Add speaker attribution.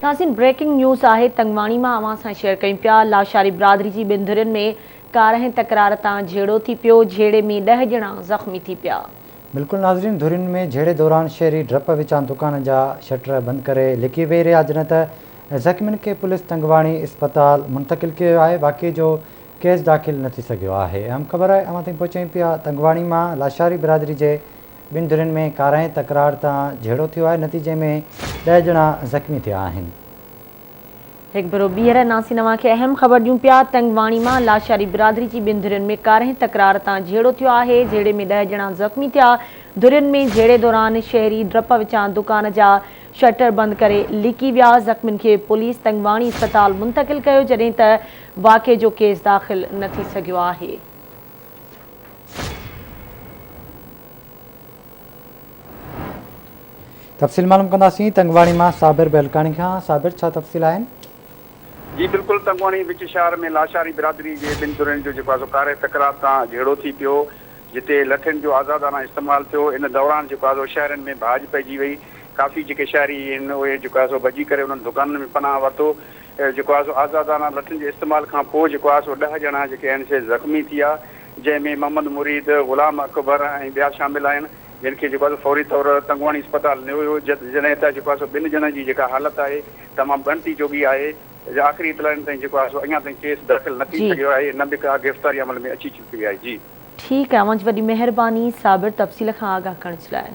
Speaker 1: नाज़रीन, breaking news आहे तंगवाणी में अवां सां शेयर कयूं पिया। लाशारी बिरादरी जी ॿिनि धुरियुनि में कारह तकरार तां झेड़ो थी पियो। झेड़े में 10 ॼणा ज़ख़्मी थी पिया।
Speaker 2: बिल्कुलु नाज़रीन, धुरियुनि में झेड़े दौरान शहरी डप विचां दुकान जा शटर बंदि करे लिकी वेही रहिया, जॾहिं त ज़ख़्मियुनि खे पुलिस तंगवाणी इस्पताल मुंतक़िल कयो आहे। बाक़ी जो केस दाख़िल न थी सघियो आहे। अहम ख़बर आहे अवां ताईं पहुचायूं पिया। तंगवाणी मां लाशारी बिरादरी जे ॿिनि धुरियुनि में कारह तकरार तां झेड़ो थियो आहे। नतीजे में 10 ॼणा ज़ख़्मी थिया आहिनि।
Speaker 1: एक बरो ॿीहर नासी नवां खे अहम ख़बर ॾियूं पिया। तंगवाणी में लाशारी बिरादरी जी ॿिनि धुरियुनि में कारह तकरार तां झेड़ो थियो आहे। झेड़े में 10 ॼणा ज़ख़्मी थिया। धुरियुनि में झेड़े दौरान शहरी डप विचां दुकान जा शटर बंदि करे लिकी विया। ज़ख़्मियुनि खे पुलिस तंगवाणी इस्पताल मुंतक़िल कयो, जॾहिं त वाक़े जो केस दाख़िल न थी सघियो आहे।
Speaker 2: तफ़सील मालूम कंदासीं तंगवाणी मां साबिर बेलकानी खां। साबिर, छा तफ़सील आहिनि?
Speaker 3: जी बिल्कुलु, तंगवाणी विच शहर में लाशारी बिरादरी जे ॿिनि धुरियुनि जो जेको आहे कारह तकरार तां झेड़ो थी पियो, जिते लठियुनि जो आज़ादाना इस्तेमालु थियो। इन दौरान जेको आहे शहरनि में भाॼ पइजी वई। काफ़ी जेके शहरी आहिनि उहे जेको आहे भॼी करे उन्हनि दुकाननि में पनाह वरितो। जेको आहे आज़ादाना लठियुनि जे इस्तेमाल खां पोइ जेको आहे 10 ॼणा जेके आहिनि से ज़ख़्मी थिया, जंहिंमें मोहम्मद मुरीद, ग़ुलाम अकबर ऐं ॿिया शामिल आहिनि, जिन खे जेको आहे फौरी तौर तंगवाणी इस्पताल नियो हुयो। जॾहिं त जेको आहे 2 ॼणनि जी जेका हालत आहे तमामु गणती जोगी आहे। आख़िरी इतलाउनि ताईं जेको आहे अञा ताईं केस दाख़िल न थी सघियो आहे, न बि का गिरफ़्तारी अमल में अची चुकी आहे। जी
Speaker 1: ठीकु आहे, अवां जी वॾी महिरबानी साबिर तफ़सील खां आगाह करण जे लाइ।